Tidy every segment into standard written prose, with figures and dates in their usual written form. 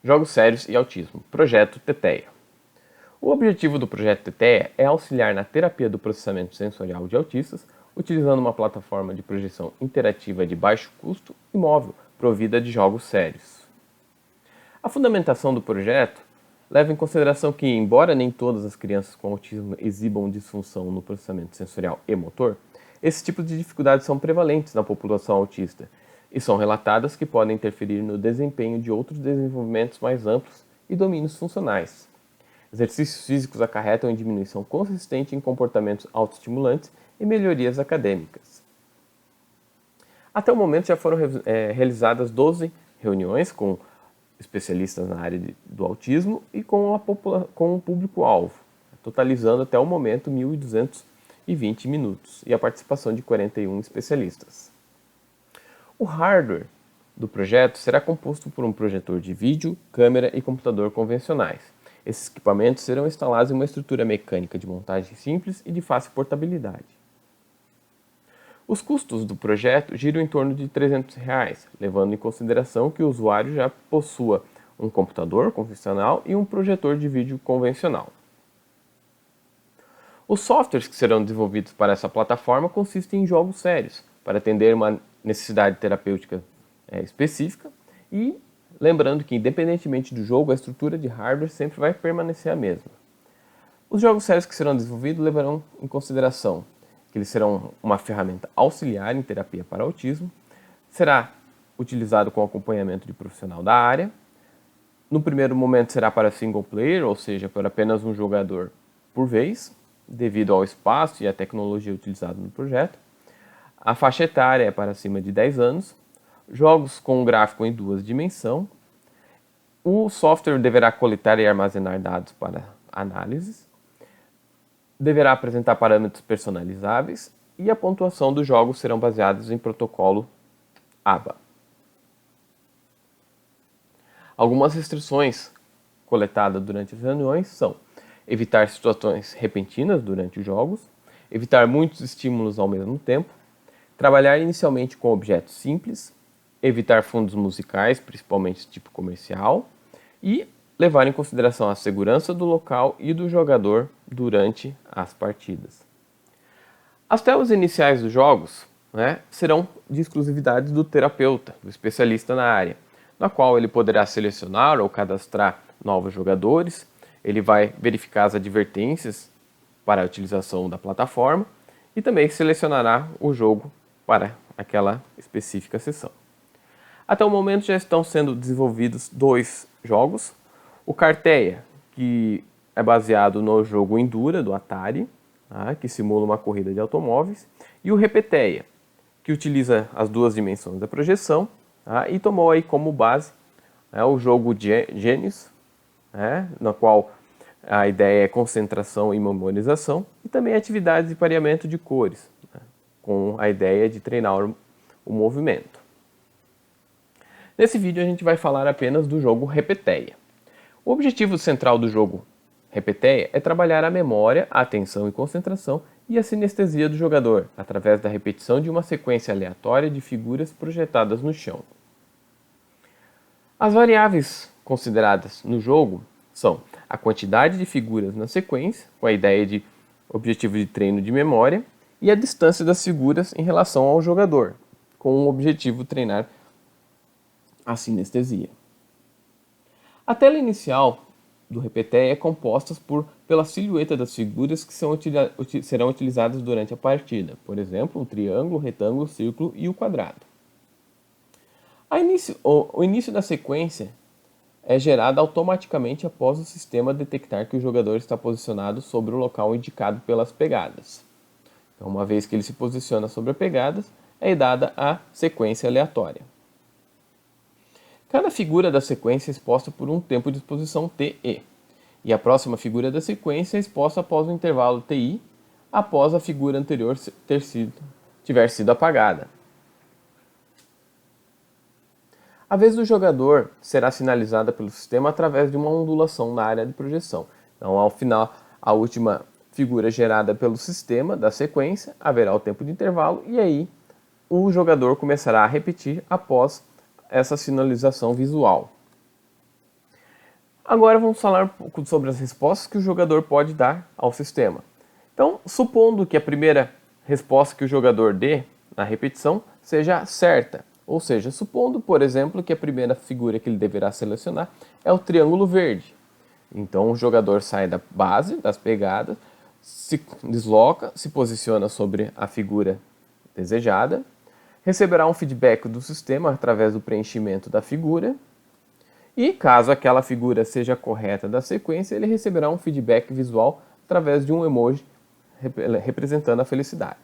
Jogos Sérios e Autismo, Projeto TETEA. O objetivo do Projeto TETEA é auxiliar na terapia do processamento sensorial de autistas, utilizando uma plataforma de projeção interativa de baixo custo e móvel, provida de jogos sérios. A fundamentação do projeto leva em consideração que, embora nem todas as crianças com autismo exibam disfunção no processamento sensorial e motor, esses tipos de dificuldades são prevalentes na população autista e são relatadas que podem interferir no desempenho de outros desenvolvimentos mais amplos e domínios funcionais. Exercícios físicos acarretam em diminuição consistente em comportamentos autoestimulantes e melhorias acadêmicas. Até o momento já foram realizadas 12 reuniões com especialistas na área do autismo e com o público-alvo, totalizando até o momento 1.220 minutos e a participação de 41 especialistas. O hardware do projeto será composto por um projetor de vídeo, câmera e computador convencionais. Esses equipamentos serão instalados em uma estrutura mecânica de montagem simples e de fácil portabilidade. Os custos do projeto giram em torno de R$ 300, levando em consideração que o usuário já possua um computador convencional e um projetor de vídeo convencional. Os softwares que serão desenvolvidos para essa plataforma consistem em jogos sérios, para atender uma necessidade terapêutica específica e lembrando que, independentemente do jogo, a estrutura de hardware sempre vai permanecer a mesma. Os jogos sérios que serão desenvolvidos levarão em consideração que eles serão uma ferramenta auxiliar em terapia para autismo, será utilizado com acompanhamento de profissional da área, no primeiro momento será para single player, ou seja, para apenas um jogador por vez, devido ao espaço e à tecnologia utilizada no projeto. A faixa etária é para acima de 10 anos, jogos com gráfico em 2 dimensões, o software deverá coletar e armazenar dados para análises, deverá apresentar parâmetros personalizáveis e a pontuação dos jogos serão baseados em protocolo ABA. Algumas restrições coletadas durante as reuniões são evitar situações repentinas durante os jogos, evitar muitos estímulos ao mesmo tempo, trabalhar inicialmente com objetos simples, evitar fundos musicais, principalmente tipo comercial, e levar em consideração a segurança do local e do jogador durante as partidas. As telas iniciais dos jogos serão de exclusividade do terapeuta, do especialista na área, na qual ele poderá selecionar ou cadastrar novos jogadores, ele vai verificar as advertências para a utilização da plataforma e também selecionará o jogo para aquela específica sessão. Até o momento já estão sendo desenvolvidos 2 jogos, o Carteia, que é baseado no jogo Endura do Atari, que simula uma corrida de automóveis, e o Repeteia, que utiliza as 2 dimensões da projeção e tomou aí como base o jogo Genius, no qual a ideia é concentração e memorização, e também atividades de pareamento de cores, com a ideia de treinar o movimento. Nesse vídeo a gente vai falar apenas do jogo Repeteia. O objetivo central do jogo Repeteia é trabalhar a memória, a atenção e concentração e a sinestesia do jogador, através da repetição de uma sequência aleatória de figuras projetadas no chão. As variáveis consideradas no jogo são a quantidade de figuras na sequência, com a ideia de objetivo de treino de memória, e a distância das figuras em relação ao jogador, com o objetivo de treinar a sinestesia. A tela inicial do Repeteia é composta pela silhueta das figuras que serão utilizadas durante a partida, por exemplo, o triângulo, o retângulo, o círculo e o quadrado. O início da sequência é gerado automaticamente após o sistema detectar que o jogador está posicionado sobre o local indicado pelas pegadas. Então, uma vez que ele se posiciona sobre as pegadas, é dada a sequência aleatória. Cada figura da sequência é exposta por um tempo de exposição TE, e a próxima figura da sequência é exposta após o intervalo TI, após a figura anterior tiver sido apagada. A vez do jogador será sinalizada pelo sistema através de uma ondulação na área de projeção. Então, ao final, a última figura gerada pelo sistema da sequência, haverá o tempo de intervalo e aí o jogador começará a repetir após essa sinalização visual. Agora vamos falar um pouco sobre as respostas que o jogador pode dar ao sistema. Então, supondo que a primeira resposta que o jogador dê na repetição seja certa, ou seja, supondo, por exemplo, que a primeira figura que ele deverá selecionar é o triângulo verde. Então, o jogador sai da base, das pegadas, se desloca, se posiciona sobre a figura desejada, receberá um feedback do sistema através do preenchimento da figura, e caso aquela figura seja correta da sequência, ele receberá um feedback visual através de um emoji representando a felicidade.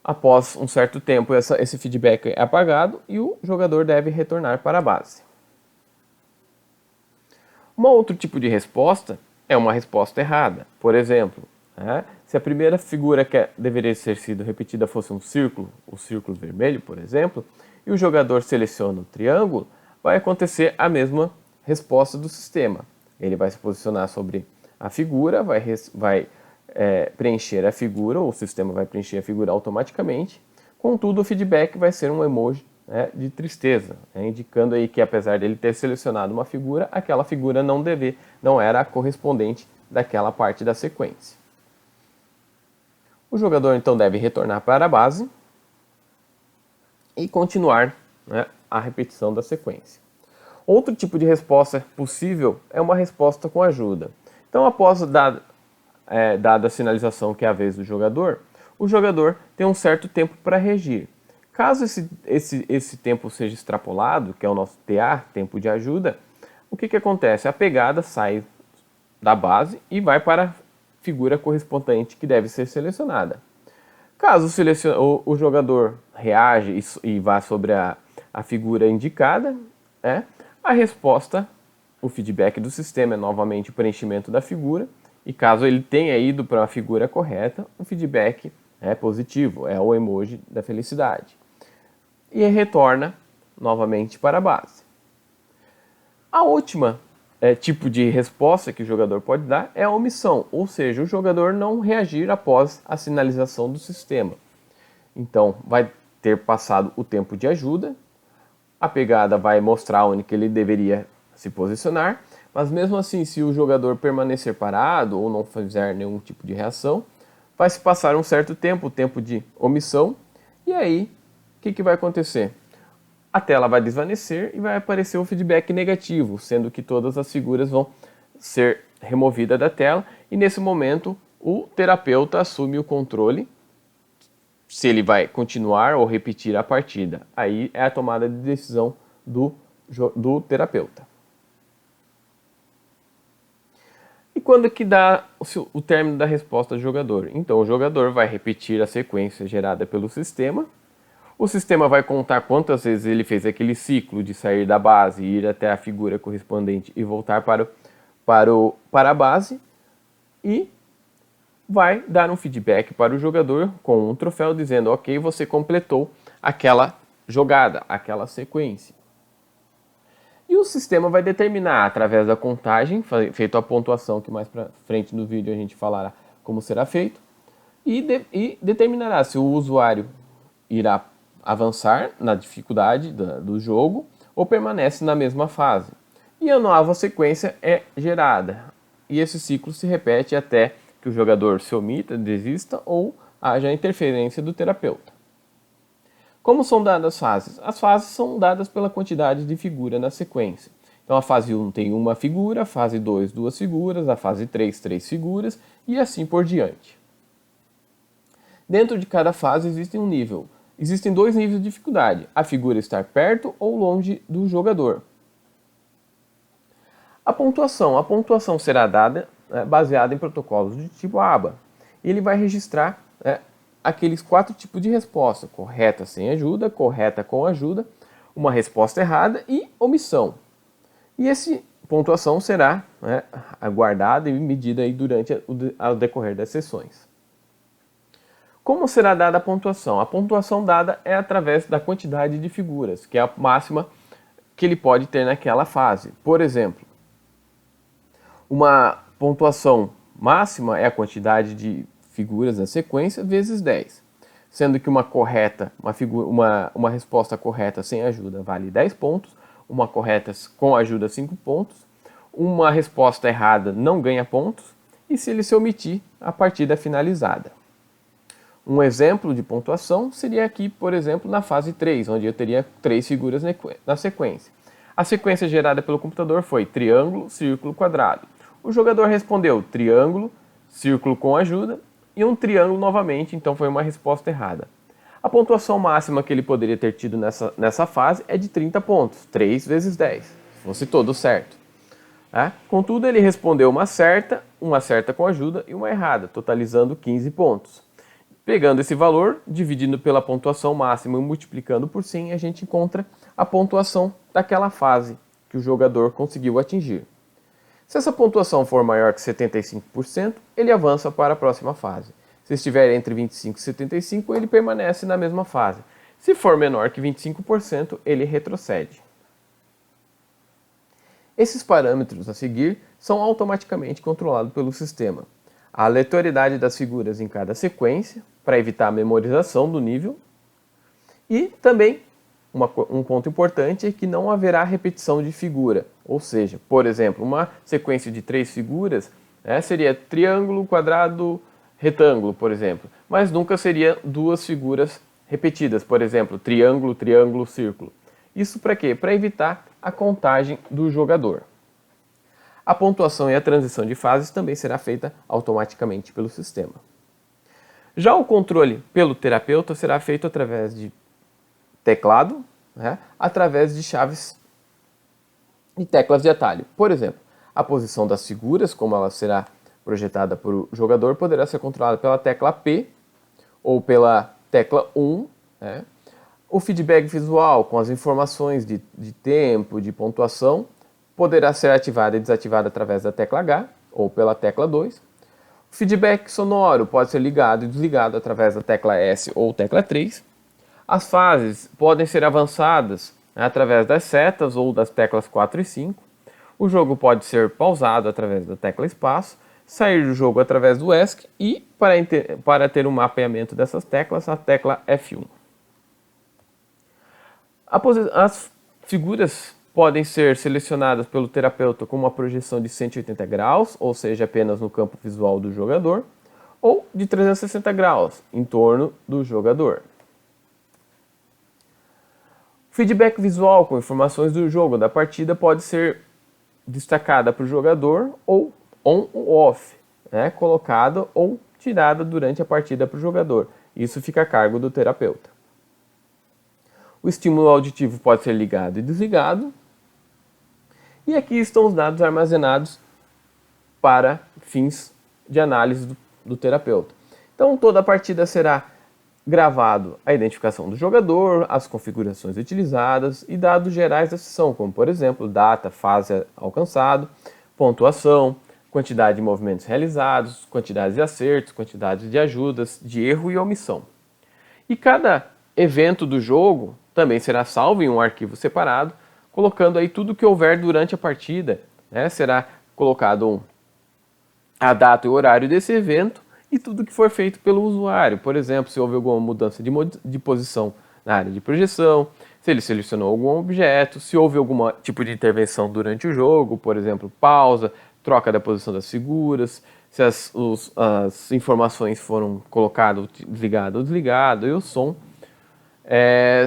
Após um certo tempo, esse feedback é apagado e o jogador deve retornar para a base. Um outro tipo de resposta é uma resposta errada. Por exemplo, se a primeira figura que deveria ter sido repetida fosse um círculo, o círculo vermelho, por exemplo, e o jogador seleciona o triângulo, vai acontecer a mesma resposta do sistema. Ele vai se posicionar sobre a figura, vai preencher a figura, ou o sistema vai preencher a figura automaticamente. Contudo, o feedback vai ser um emoji de tristeza, indicando aí que apesar dele ter selecionado uma figura, aquela figura não era a correspondente daquela parte da sequência. O jogador então deve retornar para a base e continuar a repetição da sequência. Outro tipo de resposta possível é uma resposta com ajuda. Então, após dada a sinalização que é a vez do jogador, o jogador tem um certo tempo para reagir. Caso esse tempo seja extrapolado, que é o nosso TA, tempo de ajuda, o que acontece? A pegada sai da base e vai para a figura correspondente que deve ser selecionada. Caso o jogador reage e vá sobre a figura indicada, a resposta, o feedback do sistema é novamente o preenchimento da figura, e caso ele tenha ido para a figura correta, o feedback é positivo, é o emoji da felicidade. E retorna novamente para a base. A última tipo de resposta que o jogador pode dar é a omissão, ou seja, o jogador não reagir após a sinalização do sistema. Então, vai ter passado o tempo de ajuda, a pegada vai mostrar onde que ele deveria se posicionar, mas mesmo assim, se o jogador permanecer parado ou não fizer nenhum tipo de reação, vai se passar um certo tempo, o tempo de omissão, e aí, o que vai acontecer? A tela vai desvanecer e vai aparecer um feedback negativo, sendo que todas as figuras vão ser removidas da tela, e nesse momento o terapeuta assume o controle, se ele vai continuar ou repetir a partida. Aí é a tomada de decisão do terapeuta. E quando que dá o término da resposta do jogador? Então o jogador vai repetir a sequência gerada pelo sistema. O sistema vai contar quantas vezes ele fez aquele ciclo de sair da base, ir até a figura correspondente e voltar para a base. E vai dar um feedback para o jogador com um troféu dizendo: ok, você completou aquela jogada, aquela sequência. E o sistema vai determinar, através da contagem, feito a pontuação, que mais para frente no vídeo a gente falará como será feito, e determinará se o usuário irá avançar na dificuldade do jogo ou permanece na mesma fase. E a nova sequência é gerada. E esse ciclo se repete até que o jogador se omita, desista ou haja interferência do terapeuta. Como são dadas as fases? As fases são dadas pela quantidade de figura na sequência. Então a fase 1 tem uma figura, a fase 2 duas figuras, a fase 3 três figuras e assim por diante. Dentro de cada fase existe um nível. Existem dois níveis de dificuldade: a figura estar perto ou longe do jogador. A pontuação será dada baseada em protocolos de tipo ABA. Ele vai registrar aqueles 4 tipos de resposta: correta sem ajuda, correta com ajuda, uma resposta errada e omissão. E essa pontuação será aguardada e medida aí durante o decorrer das sessões. Como será dada a pontuação? A pontuação dada é através da quantidade de figuras, que é a máxima que ele pode ter naquela fase. Por exemplo, uma pontuação máxima é a quantidade de figuras na sequência vezes 10, sendo que uma resposta correta sem ajuda vale 10 pontos, uma correta com ajuda 5 pontos uma resposta errada não ganha pontos, e se ele se omitir, a partida é finalizada. Um exemplo de pontuação seria aqui, por exemplo, na fase 3, onde eu teria 3 figuras na sequência. A sequência gerada pelo computador foi triângulo, círculo, quadrado. O jogador respondeu triângulo, círculo com ajuda e um triângulo novamente, então foi uma resposta errada. A pontuação máxima que ele poderia ter tido nessa fase é de 30 pontos, 3 vezes 10, se fosse todo certo. Contudo, ele respondeu uma certa com ajuda e uma errada, totalizando 15 pontos. Pegando esse valor, dividindo pela pontuação máxima e multiplicando por 100, a gente encontra a pontuação daquela fase que o jogador conseguiu atingir. Se essa pontuação for maior que 75%, ele avança para a próxima fase. Se estiver entre 25% e 75%, ele permanece na mesma fase. Se for menor que 25%, ele retrocede. Esses parâmetros a seguir são automaticamente controlados pelo sistema. A aleatoriedade das figuras em cada sequência, para evitar a memorização do nível. E também, um ponto importante é que não haverá repetição de figura. Ou seja, por exemplo, uma sequência de 3 figuras seria triângulo, quadrado, retângulo, por exemplo. Mas nunca seria 2 figuras repetidas, por exemplo, triângulo, triângulo, círculo. Isso para quê? Para evitar a contagem do jogador. A pontuação e a transição de fases também será feita automaticamente pelo sistema. Já o controle pelo terapeuta será feito através de teclado, através de chaves e teclas de atalho. Por exemplo, a posição das figuras, como ela será projetada por o jogador, poderá ser controlada pela tecla P ou pela tecla 1. O feedback visual com as informações de tempo, de pontuação, poderá ser ativado e desativado através da tecla H ou pela tecla 2. O feedback sonoro pode ser ligado e desligado através da tecla S ou tecla 3. As fases podem ser avançadas através das setas ou das teclas 4 e 5. O jogo pode ser pausado através da tecla espaço, sair do jogo através do ESC e, para ter um mapeamento dessas teclas, a tecla F1. As figuras podem ser selecionadas pelo terapeuta com uma projeção de 180 graus, ou seja, apenas no campo visual do jogador, ou de 360 graus, em torno do jogador. O feedback visual com informações do jogo da partida pode ser destacada para o jogador ou on ou off, colocada ou tirada durante a partida para o jogador. Isso fica a cargo do terapeuta. O estímulo auditivo pode ser ligado e desligado. E aqui estão os dados armazenados para fins de análise do terapeuta. Então, toda a partida será gravado a identificação do jogador, as configurações utilizadas e dados gerais da sessão, como, por exemplo, data, fase alcançado, pontuação, quantidade de movimentos realizados, quantidade de acertos, quantidade de ajudas, de erro e omissão. E cada evento do jogo também será salvo em um arquivo separado, colocando aí tudo que houver durante a partida. Será colocado a data e o horário desse evento e tudo que for feito pelo usuário. Por exemplo, se houve alguma mudança de posição na área de projeção, se ele selecionou algum objeto, se houve algum tipo de intervenção durante o jogo, por exemplo, pausa, troca da posição das figuras, se as informações foram colocadas, ligado ou desligado, e o som.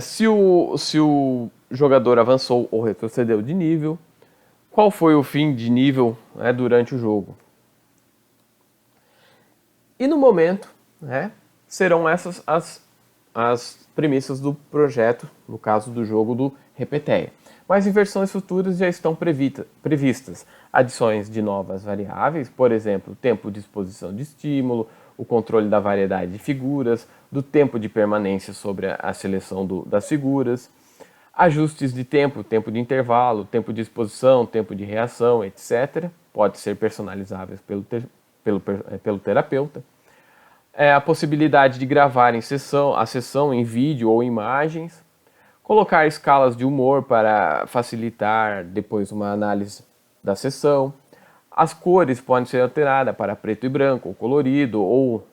Se o jogador avançou ou retrocedeu de nível, qual foi o fim de nível durante o jogo. E no momento, serão essas as premissas do projeto, no caso do jogo do Repeteia. Mas em versões futuras já estão previstas adições de novas variáveis, por exemplo, tempo de exposição de estímulo, o controle da variedade de figuras, do tempo de permanência sobre a seleção das figuras, ajustes de tempo de intervalo, tempo de exposição, tempo de reação, etc. Pode ser personalizáveis pelo terapeuta. A possibilidade de gravar a sessão em vídeo ou imagens, colocar escalas de humor para facilitar depois uma análise da sessão. As cores podem ser alteradas para preto e branco, ou colorido, ou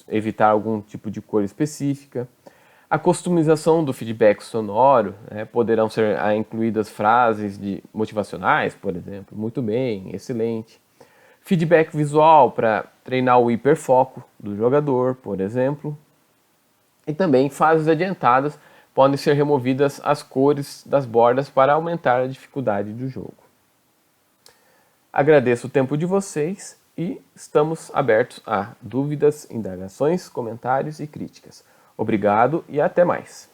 evitar algum tipo de cor específica. A customização do feedback sonoro, né, poderão ser incluídas frases motivacionais, por exemplo. Muito bem, excelente. Feedback visual para treinar o hiperfoco do jogador, por exemplo. E também fases adiantadas, podem ser removidas as cores das bordas para aumentar a dificuldade do jogo. Agradeço o tempo de vocês e estamos abertos a dúvidas, indagações, comentários e críticas. Obrigado e até mais.